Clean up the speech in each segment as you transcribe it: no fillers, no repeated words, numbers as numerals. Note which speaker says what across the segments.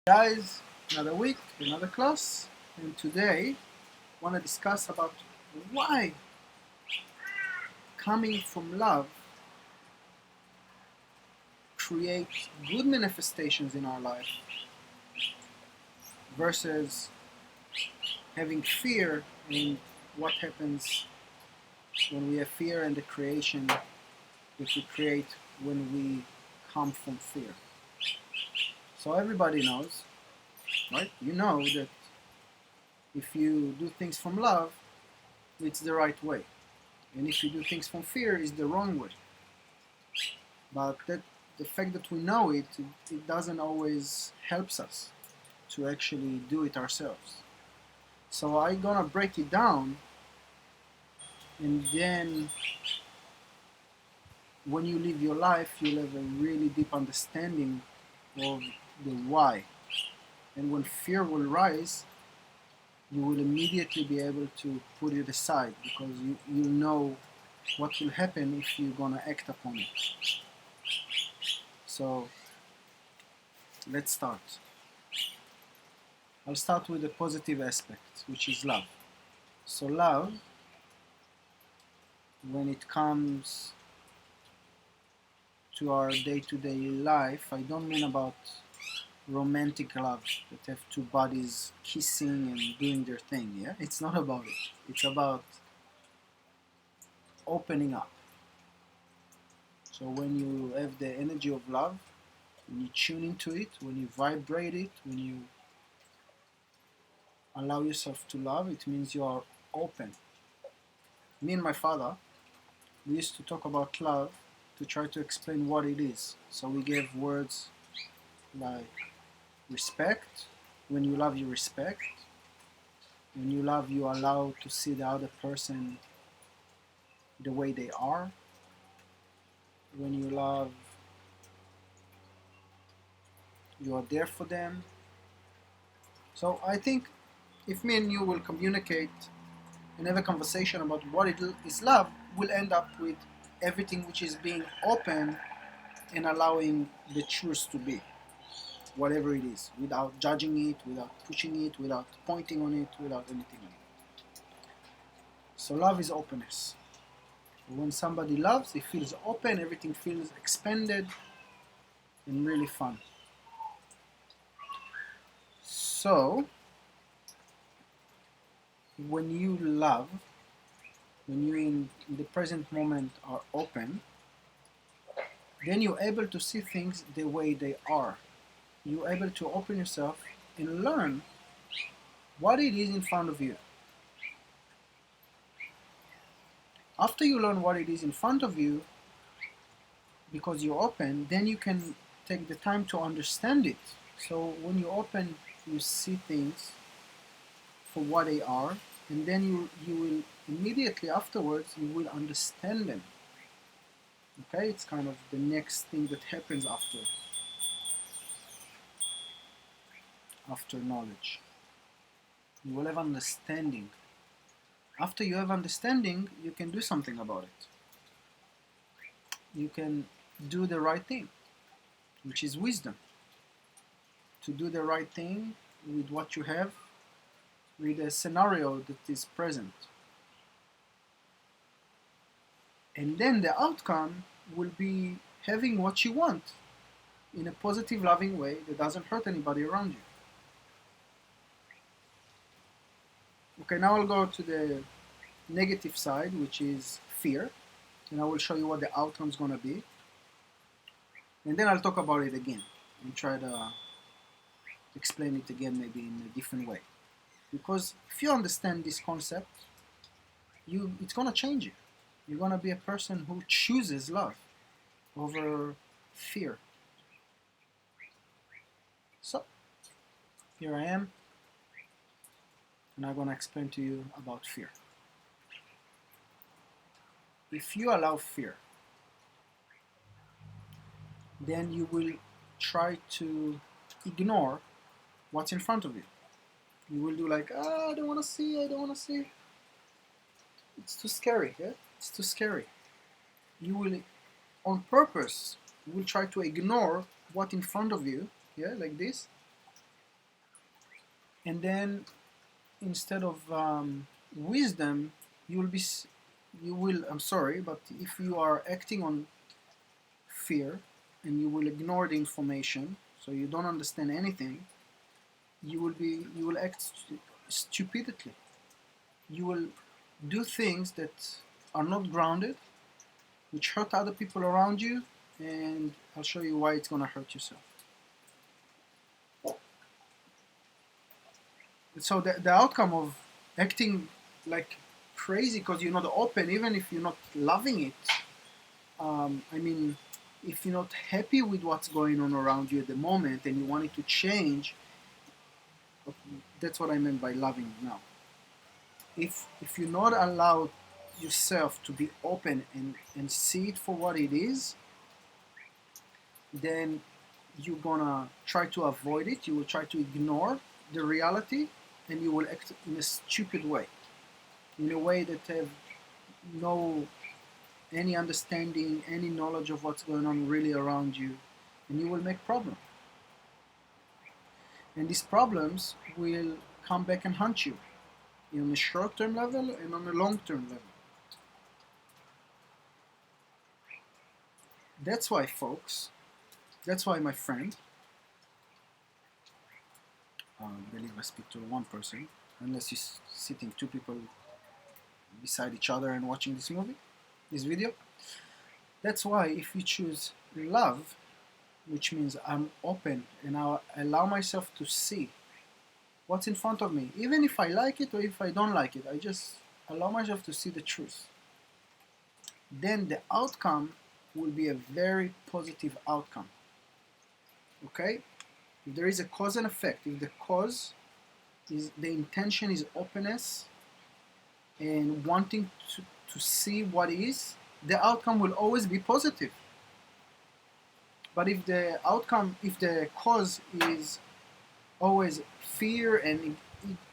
Speaker 1: Guys, another week, another class, and today I want to discuss about why coming from love creates good manifestations in our life versus having fear and what happens when we have fear and the creation that we create when we come from fear. So everybody knows, right? You know that if you do things from love, it's the right way. And if you do things from fear, it's the wrong way. But the fact that we know it doesn't always helps us to actually do it ourselves. So I'm gonna break it down, and then when you live your life, you'll have a really deep understanding of the why. And when fear will rise, you will immediately be able to put it aside because you know what will happen if you're gonna act upon it. So let's start. I'll start with the positive aspect, which is love. So love, when it comes to our day-to-day life, I don't mean about romantic love that have two bodies kissing and doing their thing. Yeah, it's not about it. It's about opening up. So when you have the energy of love, when you tune into it, when you vibrate it, when you allow yourself to love, it means you are open. Me and my father, we used to talk about love to try to explain what it is. So we gave words like respect. When you love, you respect. When you love, you allow to see the other person the way they are. When you love, you are there for them. So I think if me and you will communicate and have a conversation about what it is love, we'll end up with everything which is being open and allowing the truth to be, whatever it is, without judging it, without pushing it, without pointing on it, without anything on it. So love is openness. When somebody loves, it feels open, everything feels expanded and really fun. So when you love, when you in the present moment are open, then you're able to see things the way they are. You're able to open yourself and learn what it is in front of you. After you learn what it is in front of you, because you're open, then you can take the time to understand it. So when you're open, you see things for what they are, and then you will immediately afterwards, you will understand them. Okay, it's kind of the next thing that happens after knowledge. You will have understanding. After you have understanding, you can do something about it. You can do the right thing, which is wisdom. To do the right thing with what you have, with a scenario that is present. And then the outcome will be having what you want in a positive, loving way that doesn't hurt anybody around you. Okay, now I'll go to the negative side, which is fear. And I will show you what the outcome is going to be. And then I'll talk about it again and try to explain it again maybe in a different way. Because if you understand this concept, it's going to change you. You're going to be a person who chooses love over fear. So, here I am, and I'm going to explain to you about fear. If you allow fear, then you will try to ignore what's in front of you. You will do like, I don't want to see, I don't want to see. It's too scary, yeah? It's too scary. You will, on purpose, you will try to ignore what's in front of you, yeah, like this. And then instead of wisdom, I'm sorry, but if you are acting on fear and you will ignore the information, so you don't understand anything, you will act stupidly. You will do things that are not grounded, which hurt other people around you, and I'll show you why it's gonna hurt yourself. So the outcome of acting like crazy because you're not open, even if you're not loving it, I mean, if you're not happy with what's going on around you at the moment and you want it to change, that's what I meant by loving now. If you're not allowed yourself to be open and see it for what it is, then you're gonna try to avoid it, you will try to ignore the reality, and you will act in a stupid way, in a way that have no any understanding, any knowledge of what's going on really around you, and you will make problems. And these problems will come back and haunt you on a short-term level and on a long-term level. That's why, folks, that's why my friend, I believe I speak to one person, unless you're sitting two people beside each other and watching this video. That's why if you choose love, which means I'm open and I allow myself to see what's in front of me, even if I like it or if I don't like it, I just allow myself to see the truth. Then the outcome will be a very positive outcome. Okay? If there is a cause and effect, if the cause is the intention is openness and wanting to see what is, the outcome will always be positive. But if the cause is always fear and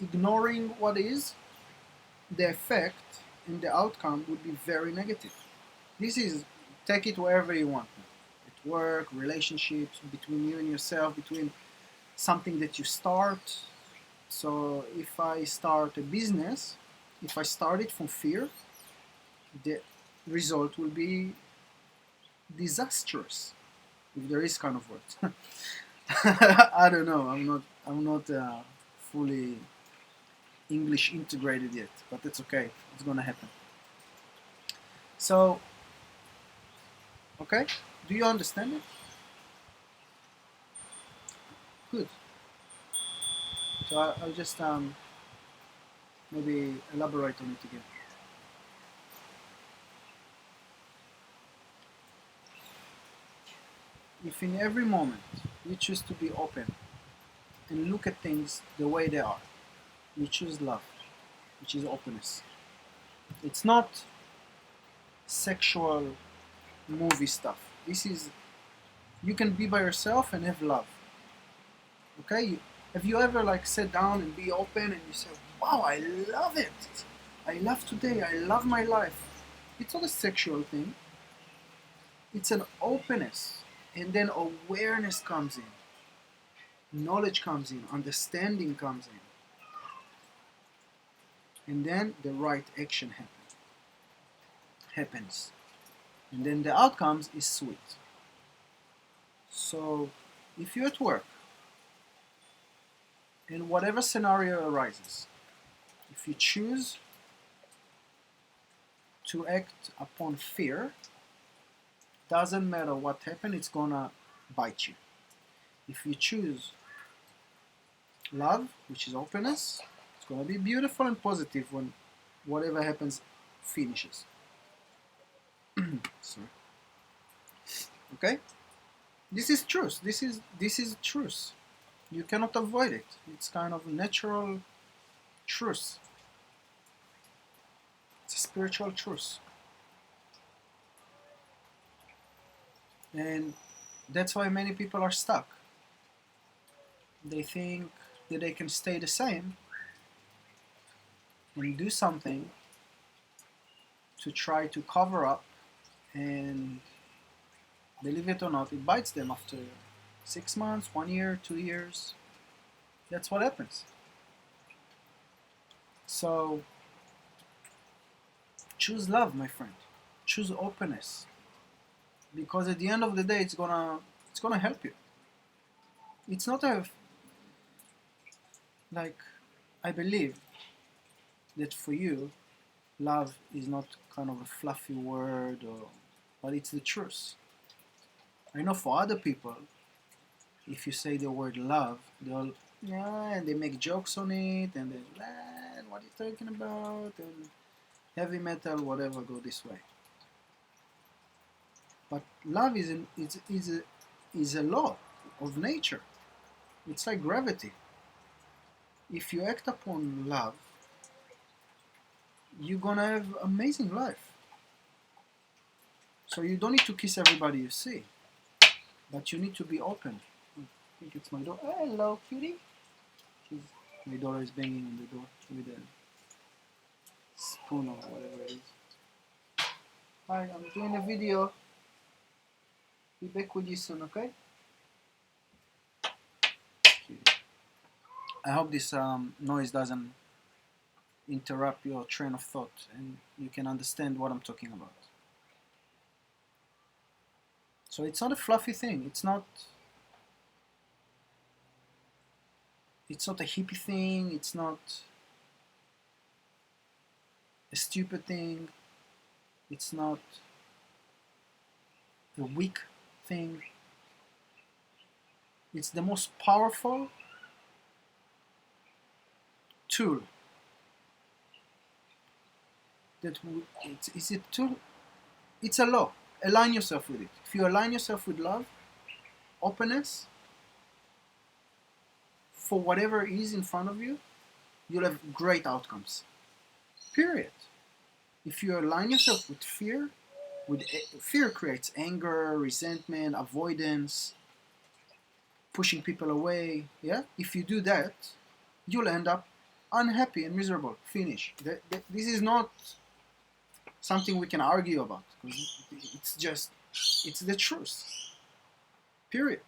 Speaker 1: ignoring what is, the effect and the outcome would be very negative. This is, take it wherever you want. At work, relationships, between you and yourself, between something that you start. So if I start a business, if I start it from fear, the result will be disastrous. If there is kind of words. I don't know. I'm not fully English integrated yet, but it's okay. It's gonna happen. So, okay, do you understand it? Good. So I'll just maybe elaborate on it again. If in every moment you choose to be open and look at things the way they are, you choose love, which is openness. It's not sexual movie stuff. This is, you can be by yourself and have love. Okay? Have you ever like sat down and be open and you say, wow, I love it. I love today. I love my life. It's not a sexual thing. It's an openness. And then awareness comes in. Knowledge comes in. Understanding comes in. And then the right action happens. And then the outcomes is sweet. So if you're at work, in whatever scenario arises, if you choose to act upon fear, doesn't matter what happens, it's gonna bite you. If you choose love, which is openness, it's gonna be beautiful and positive when whatever happens finishes. Sorry. Okay? This is truth. This is truth. You cannot avoid it. It's kind of natural truth. It's a spiritual truth. And that's why many people are stuck. They think that they can stay the same and do something to try to cover up, and believe it or not, it bites them after 6 months, 1 year, 2 years. That's what happens. So choose love, my friend. Choose openness, because at the end of the day, it's gonna help you. It's not a like I believe that for you, love is not kind of a fluffy word, but it's the truth. I know for other people, if you say the word love, they'll yeah, and they make jokes on it, and they man, what are you talking about? And heavy metal, whatever, go this way. But love is a law of nature. It's like gravity. If you act upon love, you're gonna have amazing life. So you don't need to kiss everybody you see, but you need to be open. I think it's my daughter. Hello, cutie. My daughter is banging on the door with a spoon or whatever it is. Hi, I'm doing a video. Be back with you soon, okay? I hope this noise doesn't interrupt your train of thought and you can understand what I'm talking about. So it's not a fluffy thing. It's not a hippie thing. It's not a stupid thing. It's not a weak thing. It's the most powerful tool it's a tool. It's a law. Align yourself with it. If you align yourself with love, openness, for whatever is in front of you, you'll have great outcomes. Period. If you align yourself with fear creates anger, resentment, avoidance, pushing people away. Yeah? If you do that, you'll end up unhappy and miserable. Finish. This is not something we can argue about, because it's the truth. Period.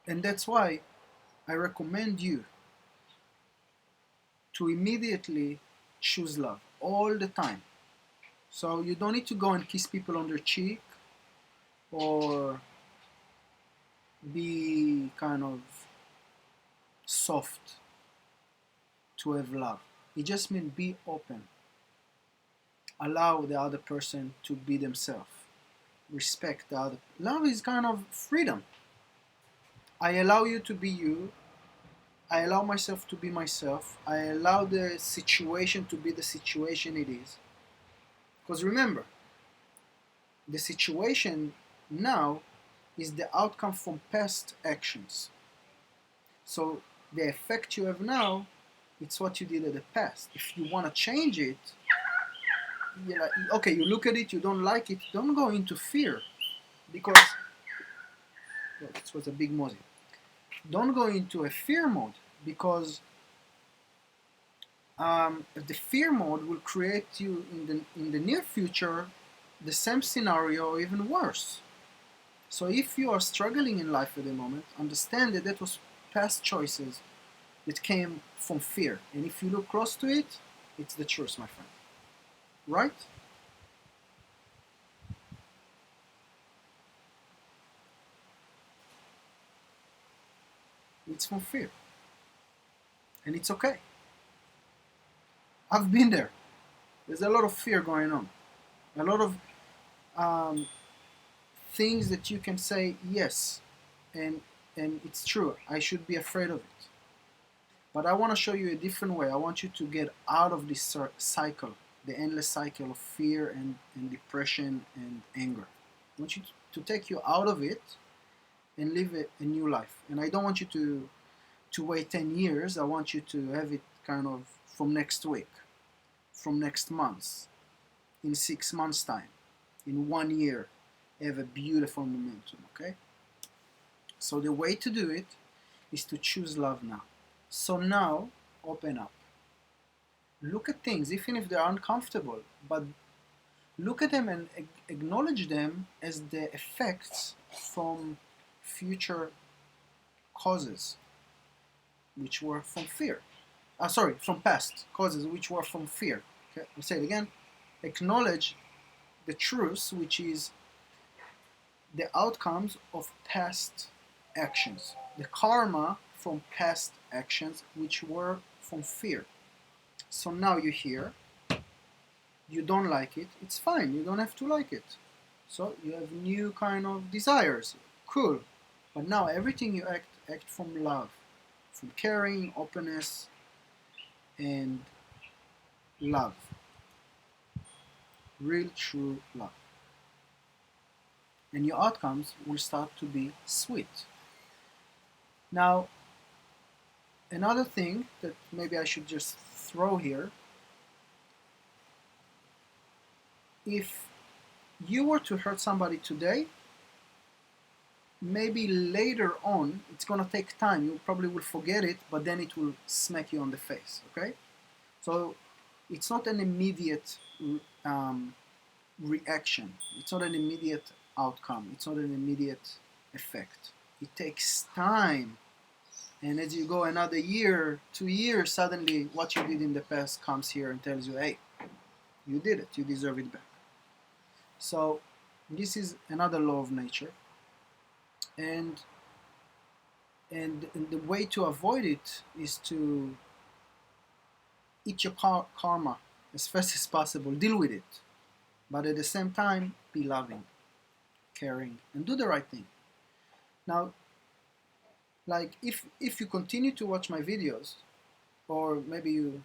Speaker 1: And that's why I recommend you to immediately choose love all the time. So you don't need to go and kiss people on their cheek or be kind of soft to have love. It just means be open. Allow the other person to be themselves. Respect the other. Love is kind of freedom. I allow you to be you. I allow myself to be myself. I allow the situation to be the situation it is. Because remember, the situation now is the outcome from past actions. So the effect you have now, it's what you did in the past. If you want to change it, okay, you look at it, you don't like it, don't go into fear, because this was a big mozzie. Don't go into a fear mode, because the fear mode will create you in the near future the same scenario or even worse. So if you are struggling in life at the moment, understand that was past choices that came from fear, and if you look close to it, it's the truth, my friend. Right? It's from fear. And it's okay. I've been there. There's a lot of fear going on. A lot of things that you can say yes, and it's true. I should be afraid of it. But I want to show you a different way. I want you to get out of this cycle, the endless cycle of fear and depression and anger. I want you to take you out of it and live a new life. And I don't want you to wait 10 years. I want you to have it kind of from next week, from next month, in 6 months' time, in 1 year. Have a beautiful momentum, okay? So the way to do it is to choose love now. So now, open up. Look at things, even if they're uncomfortable, but look at them and acknowledge them as the effects from future causes, which were from fear. from past causes which were from fear. Okay, I'll say it again. Acknowledge the truth, which is the outcomes of past actions, the karma from past actions, which were from fear. So now you're here, you don't like it, it's fine, you don't have to like it. So you have new kind of desires, cool. But now everything you act from love, from caring, openness, and love. Real, true love. And your outcomes will start to be sweet. Now, another thing that maybe I should just throw here, if you were to hurt somebody today, maybe later on, it's going to take time, you probably will forget it, but then it will smack you on the face, okay? So it's not an immediate reaction, it's not an immediate outcome, it's not an immediate effect. It takes time, and as you go another year, 2 years, suddenly what you did in the past comes here and tells you, hey, you did it, you deserve it back. So this is another law of nature, and the way to avoid it is to eat your karma as fast as possible, deal with it, but at the same time be loving, caring, and do the right thing. Now, like if you continue to watch my videos, or maybe you,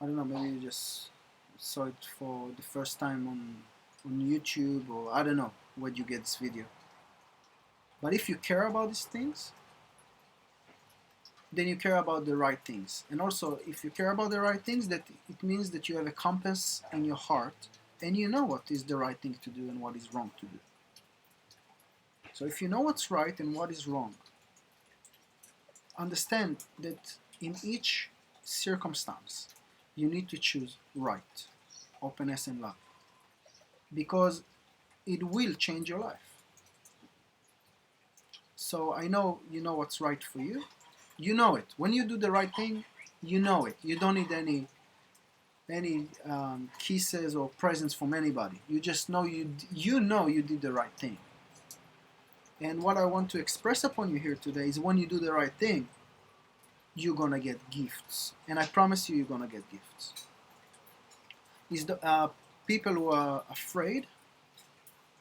Speaker 1: I don't know, maybe you just saw it for the first time on YouTube, or I don't know where you get this video. But if you care about these things, then you care about the right things. And also, if you care about the right things, that it means that you have a compass in your heart, and you know what is the right thing to do and what is wrong to do. So if you know what's right and what is wrong, understand that in each circumstance, you need to choose right, openness and love, because it will change your life. So I know you know what's right for you. You know it. When you do the right thing, you know it. You don't need any kisses or presents from anybody. You just know you know you did the right thing. And what I want to express upon you here today is when you do the right thing, you're gonna get gifts, and I promise you're gonna get gifts. Is the people who are afraid,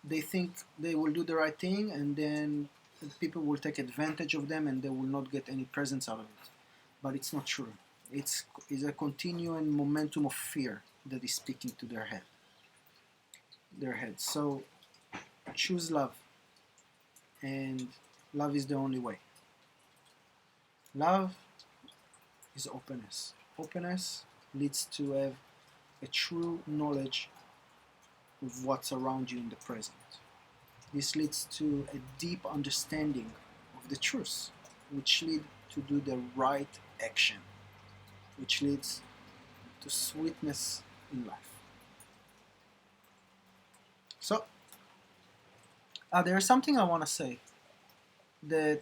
Speaker 1: they think they will do the right thing, and then people will take advantage of them, and they will not get any presents out of it. But it's not true. It's a continuing momentum of fear that is speaking to their head. So choose love, and love is the only way. Love is openness. Openness leads to have a true knowledge of what's around you in the present. This leads to a deep understanding of the truth, which leads to do the right action, which leads to sweetness in life. So, there's something I want to say that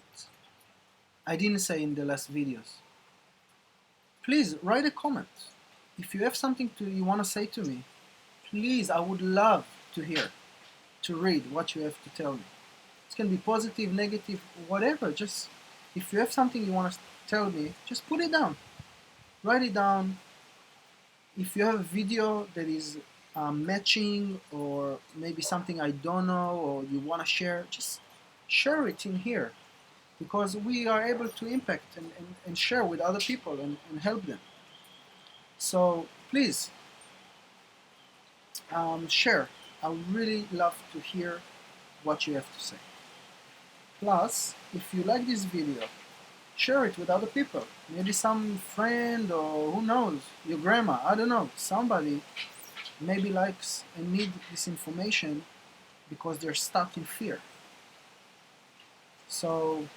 Speaker 1: I didn't say in the last videos. Please write a comment. If you have something you want to say to me, please, I would love to hear, to read what you have to tell me. It can be positive, negative, whatever. Just if you have something you want to tell me, just put it down. Write it down. If you have a video that is matching, or maybe something I don't know, or you want to share, just share it in here, because we are able to impact and share with other people and help them. So please share. I would really love to hear what you have to say. Plus, if you like this video, share it with other people. Maybe some friend, or who knows, your grandma, I don't know, somebody maybe likes and need this information because they're stuck in fear. So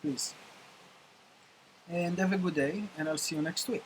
Speaker 1: please, and have a good day, and I'll see you next week.